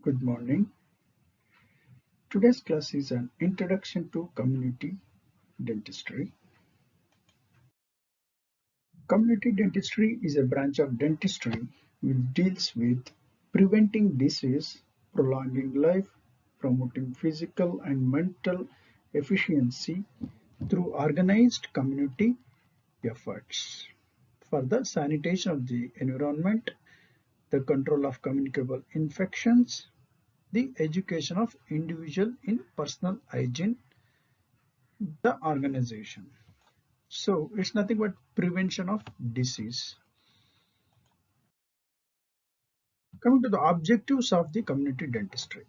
Good morning. Today's class is an introduction to community dentistry. Community dentistry is a branch of dentistry which deals with preventing disease, prolonging life, promoting physical and mental efficiency through organized community efforts for the sanitation of the environment, the control of communicable infections, the education of individual in personal hygiene, the organization. So it's nothing but prevention of disease. Coming to the objectives of the community dentistry.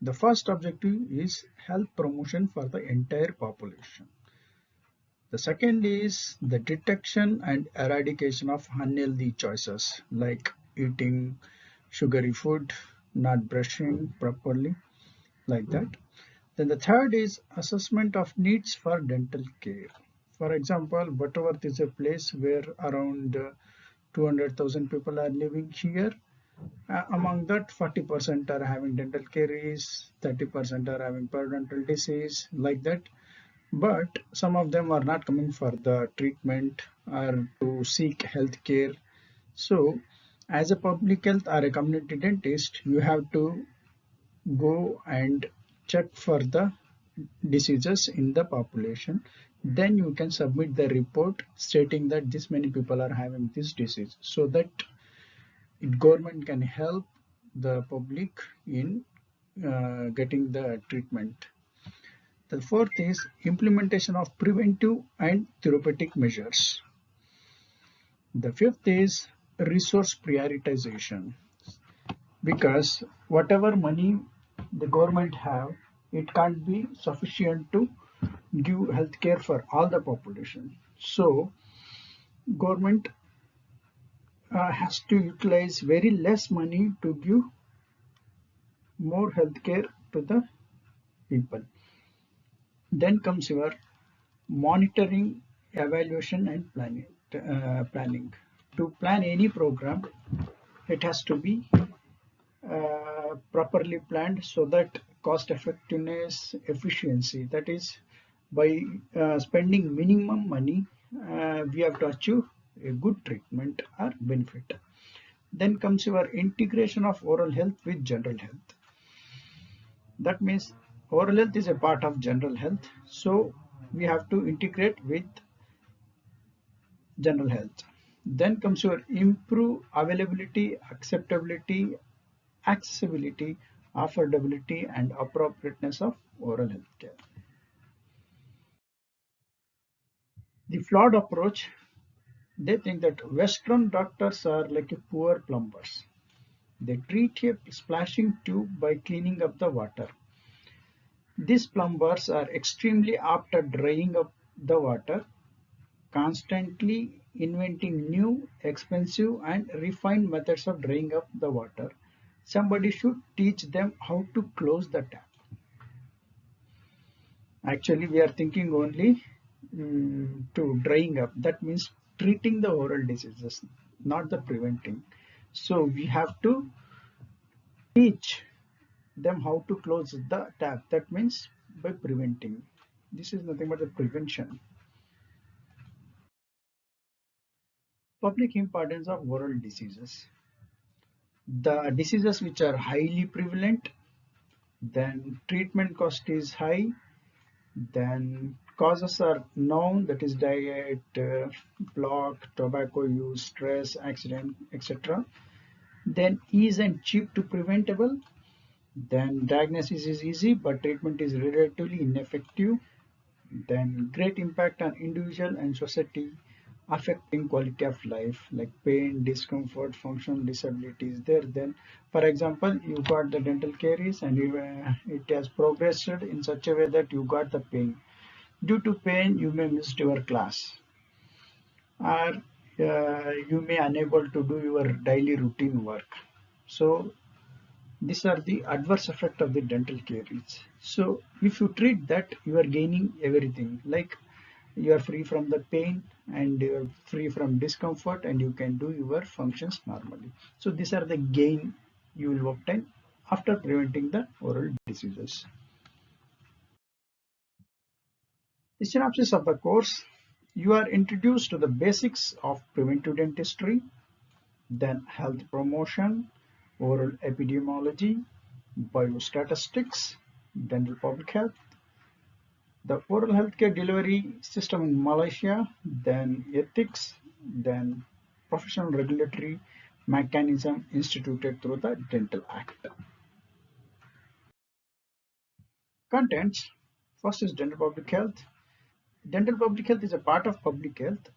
The first objective is health promotion for the entire population. The second is the detection and eradication of unhealthy choices like eating sugary food, not brushing properly, like that. Then the third is assessment of needs for dental care. For example, Butterworth is a place where around 200,000 people are living here. Among that, 40% are having dental caries, 30% are having periodontal disease, like that. But some of them are not coming for the treatment or to seek health care. So, as a public health or a community dentist, you have to go and check for the diseases in the population. Then you can submit the report stating that this many people are having this disease so that government can help the public in getting the treatment. The fourth is implementation of preventive and therapeutic measures. The fifth is resource prioritization, because whatever money the government have, it can't be sufficient to give healthcare for all the population. So government has to utilize very less money to give more healthcare to the people. Then comes your monitoring, evaluation, and planning. To plan any program, it has to be properly planned so that cost effectiveness, efficiency, that is by spending minimum money, we have to achieve a good treatment or benefit. Then comes your integration of oral health with general health. That means oral health is a part of general health, so we have to integrate with general health. Then comes your improve availability, acceptability, accessibility, affordability, and appropriateness of oral health care. The flawed approach, they think that Western doctors are like a poor plumbers. They treat a splashing tube by cleaning up the water. These plumbers are extremely apt at drying up the water, constantly inventing new, expensive, and refined methods of drying up the water. Somebody should teach them how to close the tap. Actually, we are thinking only to drying up. That means treating the oral diseases, not the preventing. So we have to teach them how to close the tap. That means by preventing. This is nothing but the prevention. Public importance of oral diseases. The diseases which are highly prevalent, then treatment cost is high, then causes are known, that is diet, block, tobacco use, stress, accident, etc. Then ease and cheap to preventable. Then diagnosis is easy, but treatment is relatively ineffective. Then great impact on individual and society, affecting quality of life like pain, discomfort, functional disabilities there. Then, for example, you got the dental caries and it has progressed in such a way that you got the pain. Due to pain, you may miss your class, or you may unable to do your daily routine work. So these are the adverse effect of the dental caries. So if you treat that, you are gaining everything. Like you are free from the pain and you are free from discomfort and you can do your functions normally. So these are the gain you will obtain after preventing the oral diseases. The synopsis of the course: you are introduced to the basics of preventive dentistry, then health promotion, oral epidemiology, biostatistics, dental public health, the oral healthcare delivery system in Malaysia, then ethics, then professional regulatory mechanism instituted through the Dental Act. Contents: first is dental public health. Dental public health is a part of public health.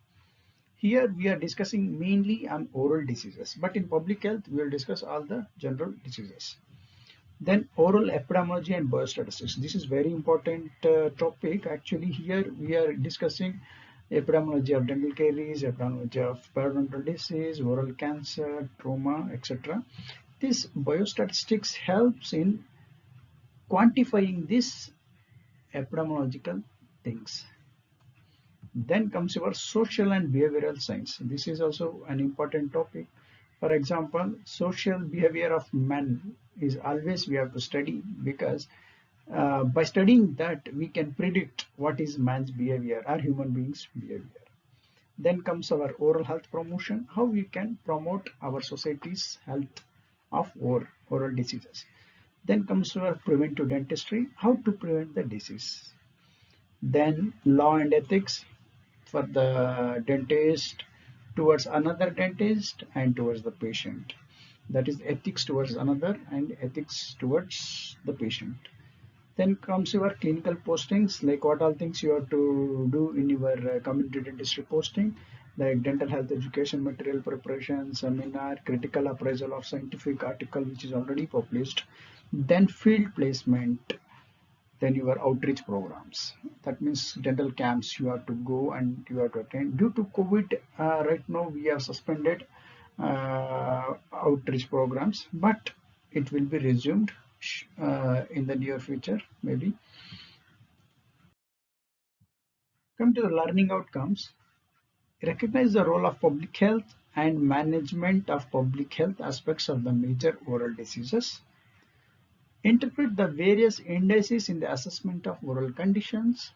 Here we are discussing mainly on oral diseases, but in public health we will discuss all the general diseases. Then oral epidemiology and biostatistics. This is very important topic. Actually, here we are discussing epidemiology of dental caries, epidemiology of periodontal disease, oral cancer, trauma, etc. This biostatistics helps in quantifying these epidemiological things. Then comes your social and behavioral science. This is also an important topic. For example, social behavior of men is always we have to study, because by studying that we can predict what is man's behavior or human beings behavior. Then comes our oral health promotion, how we can promote our society's health of oral diseases. Then comes our preventive dentistry, how to prevent the disease. Then law and ethics for the dentist towards another dentist and towards the patient. That is ethics towards another and ethics towards the patient. Then comes your clinical postings, like what all things you have to do in your community dentistry posting, like dental health education material preparation, seminar, critical appraisal of scientific article which is already published, then field placement, then your outreach programs. That means dental camps you have to go and you have to attend. Due to COVID, right now we have suspended outreach programs, but it will be resumed in the near future, maybe. Come to the learning outcomes. Recognize the role of public health and management of public health aspects of the major oral diseases. Interpret the various indices in the assessment of oral conditions.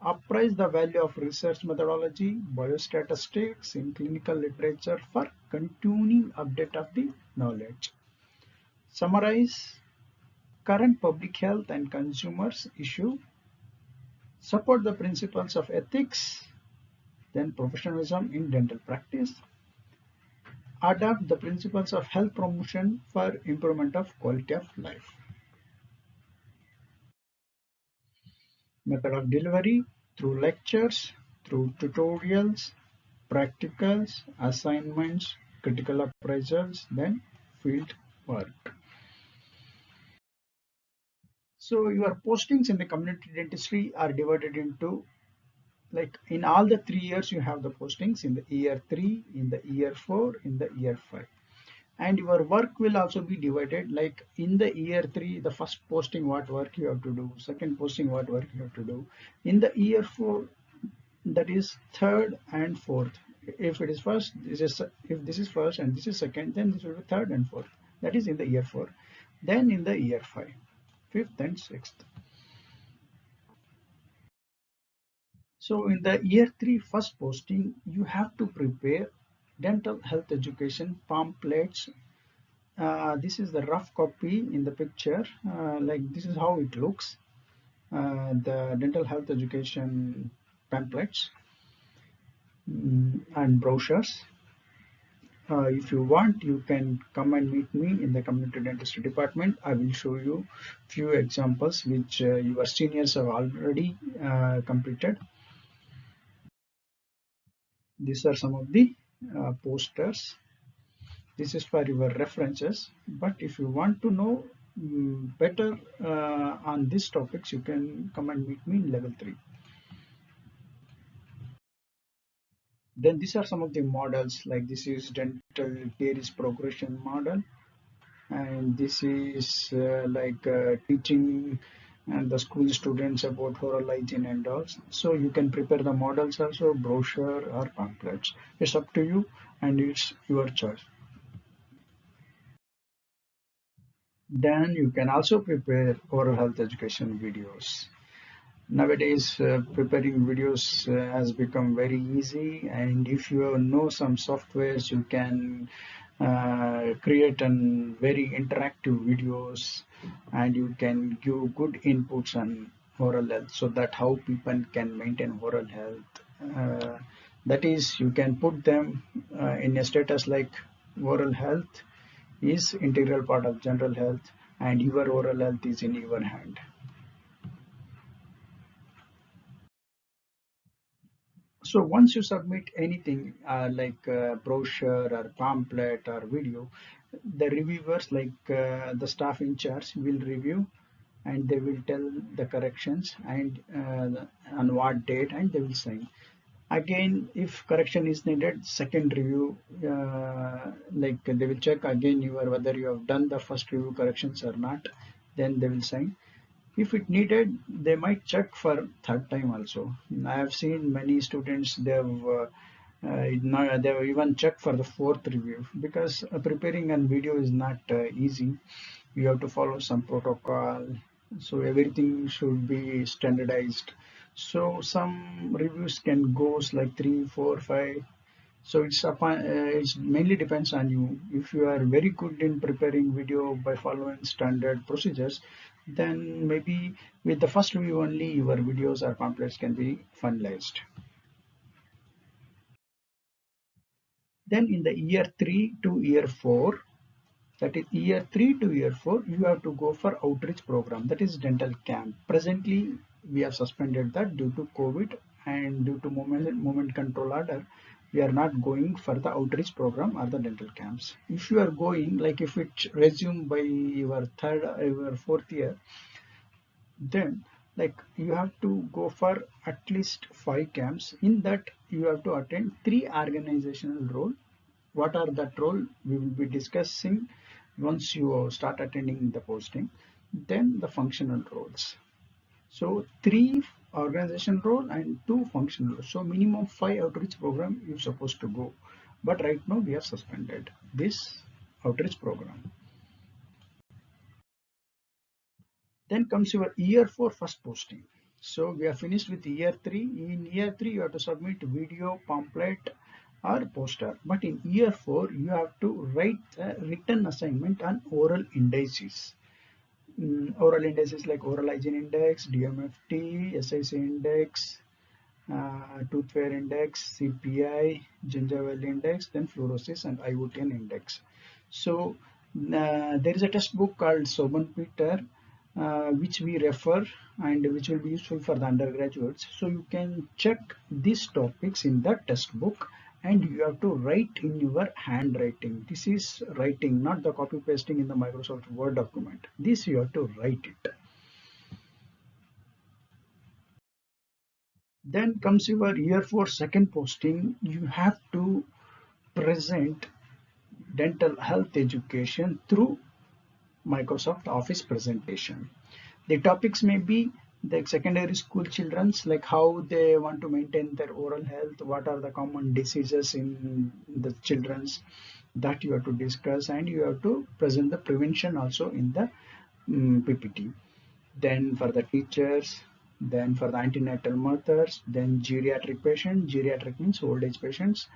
Appraise the value of research methodology, biostatistics in clinical literature for continuing update of the knowledge. Summarize current public health and consumers issue. Support the principles of ethics, then professionalism in dental practice. Adopt the principles of health promotion for improvement of quality of life. Method of delivery: through lectures, through tutorials, practicals, assignments, critical appraisals, then field work. So your postings in the community dentistry are divided into, like in all the 3 years you have the postings in the year 3, in the year 4, in the year 5. And your work will also be divided, like in the year 3 the first posting what work you have to do, second posting what work you have to do. In the year 4, that is third and fourth. If it is first, if this is first and this is second, then this will be third and fourth. That is in the year 4. Then in the year 5, fifth and sixth. So in the year 3 first posting, you have to prepare dental health education pamphlets. This is the rough copy in the picture. Like this is how it looks. The dental health education pamphlets and brochures. If you want, you can come and meet me in the community dentistry department. I will show you few examples which your seniors have already completed. These are some of the posters. This is for your references, but if you want to know better on these topics, you can come and meet me in level 3. Then these are some of the models, like this is dental caries progression model, and this is teaching and the school students about oral hygiene and all. So you can prepare the models also, brochure or pamphlets. It's up to you and it's your choice. Then you can also prepare oral health education videos. Nowadays, preparing videos has become very easy, and if you know some softwares, you can create an very interactive videos, and you can give good inputs on oral health, so that how people can maintain oral health. That is, you can put them in a status like oral health is integral part of general health, and your oral health is in your hand. So once you submit anything like a brochure or pamphlet or video, the reviewers, like the staff in charge, will review, and they will tell the corrections and on what date, and they will sign. Again, if correction is needed, second review, like they will check again your whether you have done the first review corrections or not. Then they will sign. If it needed, they might check for third time also. I have seen many students they have even checked for the fourth review, because preparing a video is not easy. You have to follow some protocol, so everything should be standardized. So some reviews can goes like 3, 4, 5. So it's mainly depends on you. If you are very good in preparing video by following standard procedures, then maybe with the first view only your videos or pamphlets can be finalized. Then in the year 3 to year 4, that is year 3 to year 4, you have to go for outreach program, that is dental camp. Presently, we have suspended that due to COVID, and due to movement control order, we are not going for the outreach program or the dental camps. If you are going, like if it resume by your your fourth year, then like you have to go for at least 5 camps. In that, you have to attend 3 organizational role. What are that role we will be discussing once you start attending the posting. Then the functional roles. So 3 organization role and 2 functional roles. So minimum 5 outreach program you're supposed to go. But right now we have suspended this outreach program. Then comes your year 4 first posting. So we are finished with year 3. In year 3, you have to submit video, pamphlet, or poster. But in year 4, you have to write a written assignment on oral indices. Oral indices like oral hygiene index, DMFT, SIC index, tooth wear index, CPI, gingival index, then fluorosis and IOTN index. So there is a test book called Soban Peter, which we refer and which will be useful for the undergraduates. So you can check these topics in the test book, and you have to write in your handwriting. This is writing, not the copy pasting in the Microsoft Word document. This you have to write it. Then comes your year 4 second posting. You have to present dental health education through Microsoft Office presentation. The topics may be the secondary school children's, like how they want to maintain their oral health, what are the common diseases in the children's, that you have to discuss, and you have to present the prevention also in the PPT. Then for the teachers, then for the antenatal mothers, then geriatric patients, geriatric means old age patients,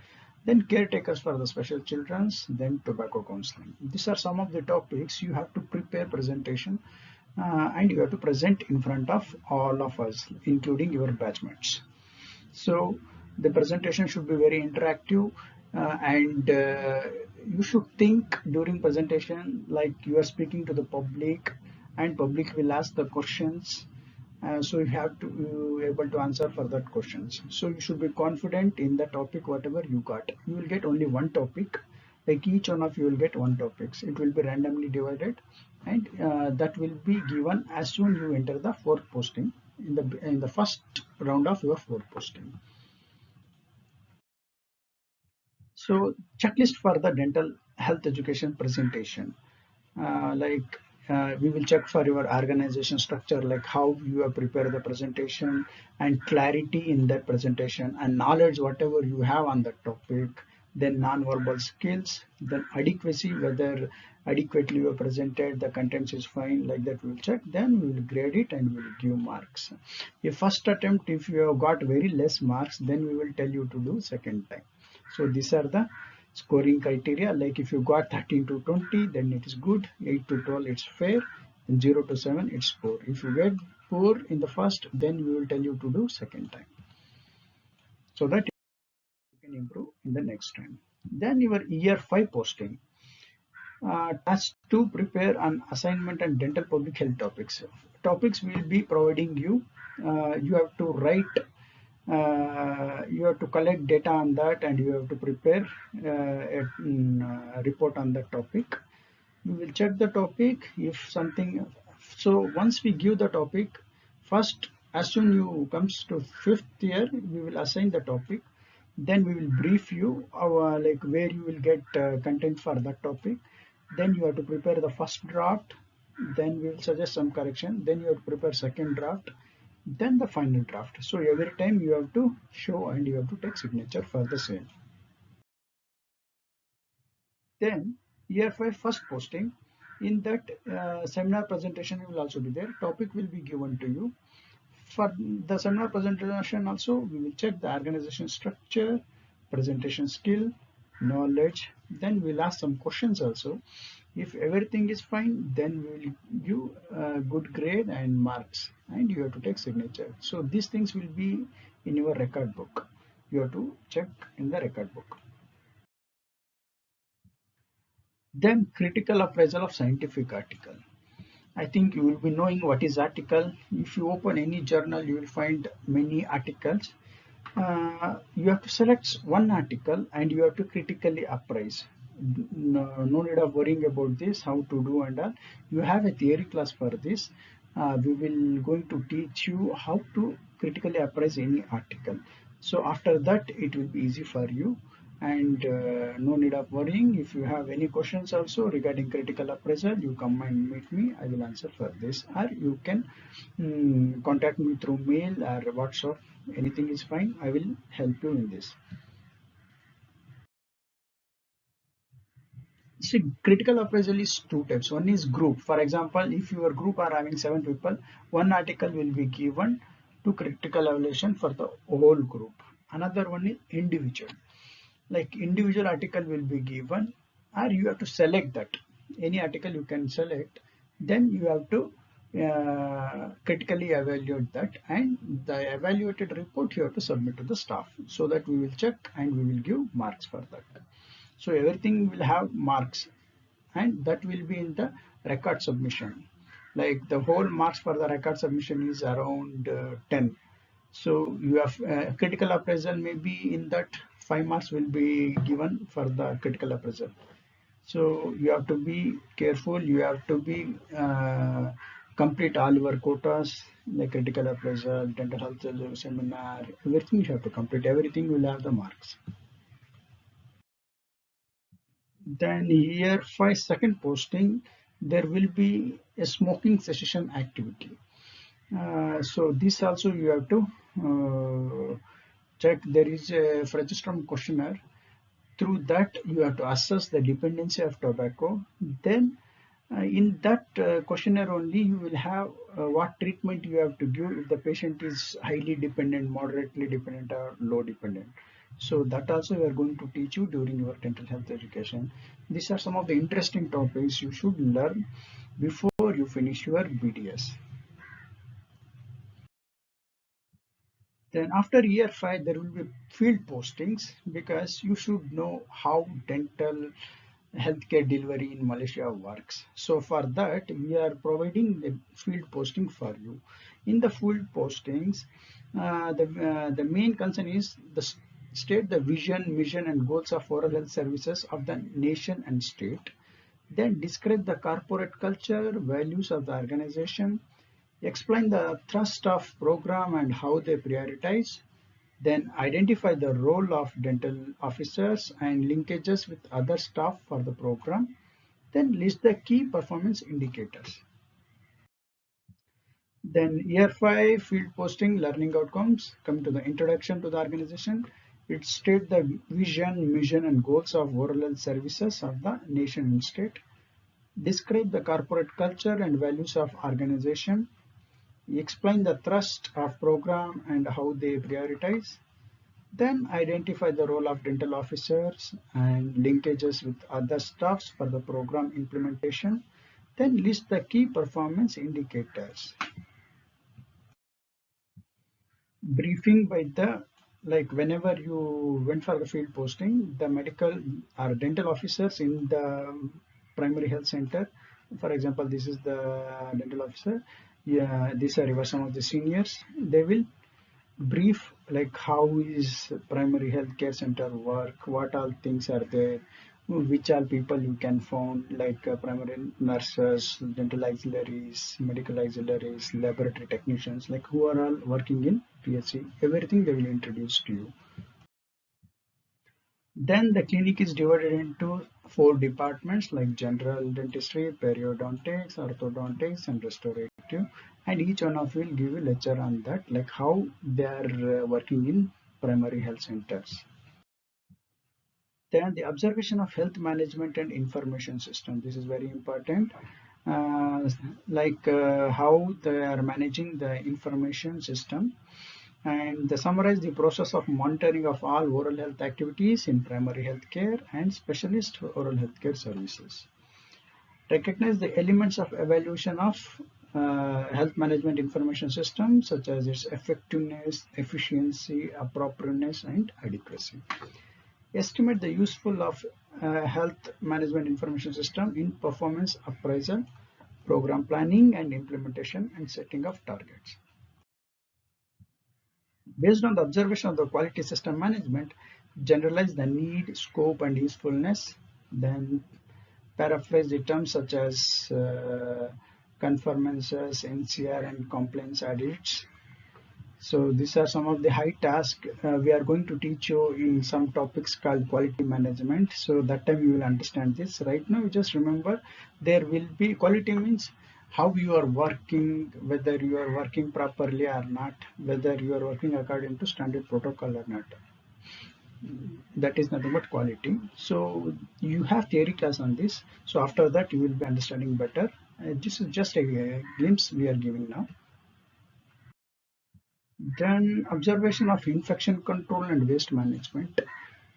then caretakers for the special children's, then tobacco counseling. These are some of the topics you have to prepare presentation, and you have to present in front of all of us, including your batchmates. So the presentation should be very interactive, and you should think during presentation like you are speaking to the public, and public will ask the questions. So you have to able to answer for that questions. So you should be confident in the topic whatever you got. You will get only one topic. Like each one of you will get one topics. It will be randomly divided, and that will be given as soon you enter the fourth posting in the first round of your fourth posting. So checklist for the dental health education presentation. We will check for your organization structure, like how you have prepared the presentation and clarity in that presentation and knowledge whatever you have on that topic. then non-verbal skills, then adequacy, whether adequately you are presented, the contents is fine, like that we will check, then we will grade it and we will give marks. If first attempt, if you have got very less marks, then we will tell you to do second time. So these are the scoring criteria. Like if you got 13 to 20, then it is good, 8 to 12 it's fair, and 0 to 7 it's poor. If you get poor in the first, then we will tell you to do second time, so that you can improve in the next time. Then your year 5 posting, task to prepare an assignment on dental public health topics. Topics will be providing you. You have to write, you have to collect data on that, and you have to prepare a report on that topic. We will check the topic if something. So once we give the topic, first as soon you comes to fifth year, we will assign the topic. Then we will brief you our like where you will get content for that topic. Then you have to prepare the first draft. Then we will suggest some correction. Then you have to prepare second draft. Then the final draft. So every time you have to show and you have to take signature for the same. Then year 5 first posting, in that seminar presentation will also be there. Topic will be given to you. For the seminar presentation also, we will check the organization structure, presentation skill, knowledge. Then we'll ask some questions also. If everything is fine, then we will give a good grade and marks, and you have to take signature. So these things will be in your record book. You have to check in the record book. Then critical appraisal of scientific article. I think you will be knowing what is article. If you open any journal, you will find many articles. You have to select one article and you have to critically appraise. No need of worrying about this, how to do and all. You have a theory class for this. We will going to teach you how to critically appraise any article. So after that, it will be easy for you, and no need of worrying. If you have any questions also regarding critical appraisal, you come and meet me. I will answer for this, or you can contact me through mail or WhatsApp. Anything is fine. I will help you in this. See, critical appraisal is two types. One is group. For example, if your group are having 7 people, one article will be given to critical evaluation for the whole group. Another one is individual. Like individual article will be given, or you have to select that. Any article you can select, then you have to critically evaluate that, and the evaluated report you have to submit to the staff, so that we will check and we will give marks for that. So everything will have marks, and that will be in the record submission. Like the whole marks for the record submission is around 10. So you have critical appraisal, maybe in that 5 marks will be given for the critical appraisal. So you have to be careful. You have to be complete all your quotas, like critical appraisal, dental health seminar, everything you have to complete. Everything will have the marks. Then year 5 second posting, there will be a smoking cessation activity. So this also you have to check. There is a French-term questionnaire. Through that you have to assess the dependency of tobacco. Then in that questionnaire only you will have what treatment you have to give if the patient is highly dependent, moderately dependent, or low dependent. So that also we are going to teach you during your dental health education. These are some of the interesting topics you should learn before you finish your BDS. Then after year 5, there will be field postings, because you should know how dental healthcare delivery in Malaysia works. So for that, we are providing the field posting for you. In the field postings, the main concern is the state the vision, mission, and goals of oral health services of the nation and state. Then describe the corporate culture, values of the organization, explain the thrust of program and how they prioritize, then identify the role of dental officers and linkages with other staff for the program, then list the key performance indicators. Then year 5 field posting learning outcomes, come to the introduction to the organization, It states the vision, mission, and goals of oral health services of the nation and state. Describe the corporate culture and values of organization. Explain the thrust of program and how they prioritize. Then identify the role of dental officers and linkages with other staffs for the program implementation. Then list the key performance indicators. Briefing by the, like whenever you went for the field posting, the medical or dental officers in the primary health center, for example, this is the dental officer, yeah, these are some of the seniors, they will brief like how is primary health care center work, what all things are there, which are people you can find like primary nurses, dental auxiliaries, medical auxiliaries, laboratory technicians, like who are all working in PHC. Everything they will introduce to you. Then the clinic is divided into four departments like general dentistry, periodontics, orthodontics, and restorative. And each one of will give a lecture on that, like how they are working in primary health centers. Then the observation of health management and information system. This is very important. How they are managing the information system, and they summarize the process of monitoring of all oral health activities in primary health care and specialist oral health care services. Recognize the elements of evaluation of health management information system, such as its effectiveness, efficiency, appropriateness, and adequacy. Estimate the useful of health management information system in performance appraisal, program planning and implementation, and setting of targets. Based on the observation of the quality system management, generalize the need, scope, and usefulness. Then paraphrase the terms such as conformances, NCR, and compliance audits. So these are some of the high tasks we are going to teach you in some topics called quality management. So that time you will understand this. Right now, just remember there will be quality means how you are working, whether you are working properly or not, whether you are working according to standard protocol or not. That is nothing but quality. So you have theory class on this. So after that you will be understanding better. This is just a glimpse we are giving now. Then observation of infection control and waste management.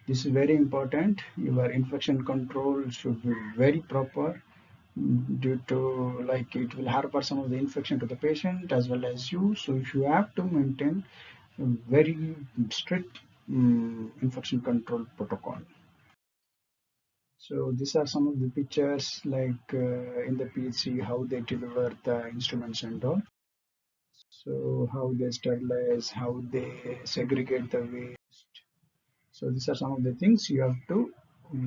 This is very important. Your infection control should be very proper due to like it will harbor some of the infection to the patient as well as you. So if you have to maintain a very strict infection control protocol. So these are some of the pictures like in the PHC how they deliver the instruments and all. So how they sterilize, how they segregate the waste. So these are some of the things you have to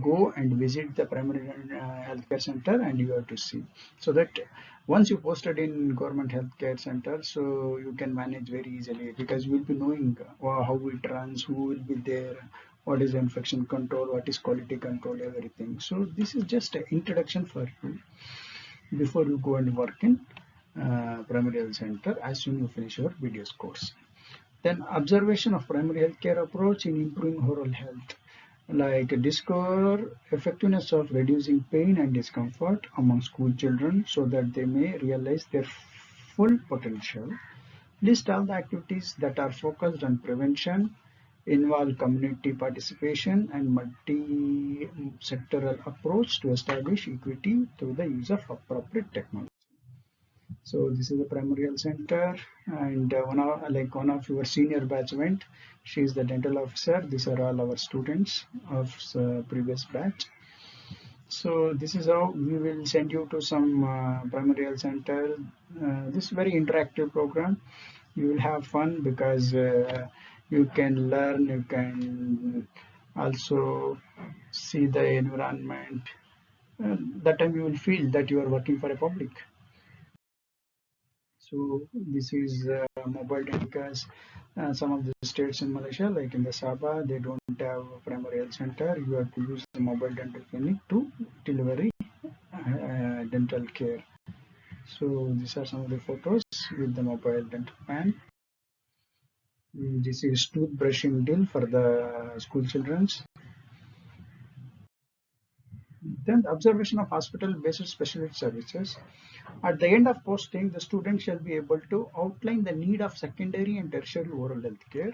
go and visit the primary healthcare center and you have to see. So that once you posted in government healthcare center, so you can manage very easily because you will be knowing how it runs, who will be there, what is infection control, what is quality control, everything. So this is just an introduction for you before you go and work in primary health center as soon you finish your BDS course. Then observation of primary health care approach in improving oral health, like discover effectiveness of reducing pain and discomfort among school children so that they may realize their full potential. List all the activities that are focused on prevention, involve community participation and multi-sectoral approach to establish equity through the use of appropriate technology. So this is the primary health center, and one of your senior batch went. She is the dental officer. These are all our students of previous batch. So this is how we will send you to some primary health center. This is very interactive program. You will have fun because you can learn. You can also see the environment. That time you will feel that you are working for a public. So this is mobile clinics. Some of the states in Malaysia, like in the Sabah, they don't have a primary health center. You have to use the mobile dental clinic to deliver dental care. So these are some of the photos with the mobile dental pan. This is toothbrushing drill for the school children. Then the observation of hospital-based specialty services. At the end of posting, the student shall be able to outline the need of secondary and tertiary oral health care,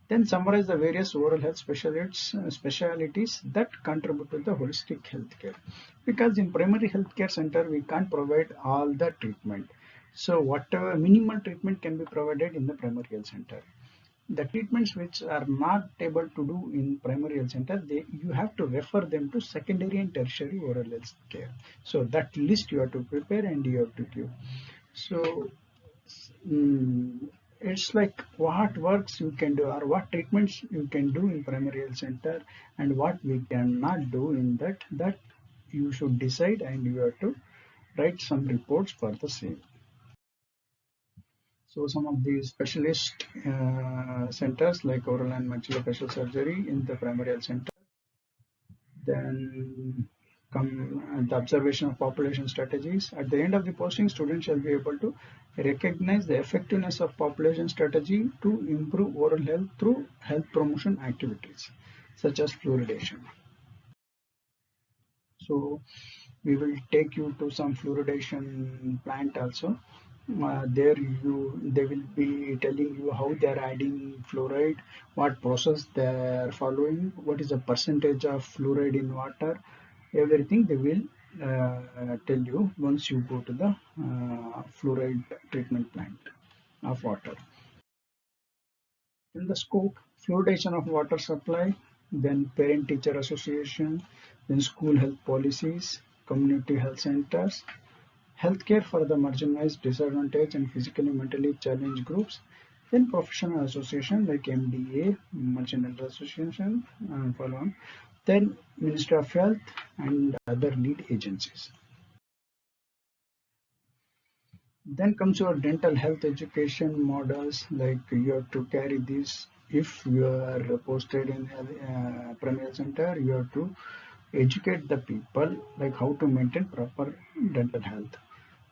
then summarize the various oral health specialties that contribute to the holistic healthcare. Because in primary healthcare center, we can't provide all the treatment. So whatever minimal treatment can be provided in the primary health center. The treatments which are not able to do in primary health center, you have to refer them to secondary and tertiary oral health care. So that list you have to prepare and you have to give. So it's like what works you can do or what treatments you can do in primary health center and what we cannot do in that you should decide and you have to write some reports for the same. So some of the specialist centers like oral and maxillofacial surgery in the primary health center. Then come the observation of population strategies. At the end of the posting, students shall be able to recognize the effectiveness of population strategy to improve oral health through health promotion activities such as fluoridation. So we will take you to some fluoridation plant also. There they will be telling you how they are adding fluoride, what process they are following, what is the percentage of fluoride in water, everything they will tell you once you go to the fluoride treatment plant of water. In the scope, fluoridation of water supply, then parent-teacher association, then school health policies, community health centers, healthcare for the marginalized, disadvantaged, and physically mentally challenged groups, then professional association like MDA, Merchant Dental Association, and follow on, then Ministry of Health and other lead agencies. Then comes your dental health education models, like you have to carry this. If you are posted in a primary center, you have to educate the people like how to maintain proper dental health.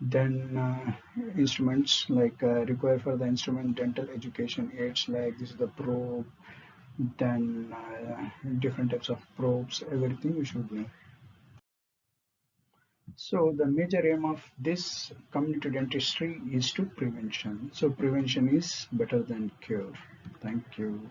Then instruments like require for the instrument dental education aids like this is the probe, then different types of probes, everything you should know. So the major aim of this community dentistry is to prevention. So prevention is better than cure. Thank you.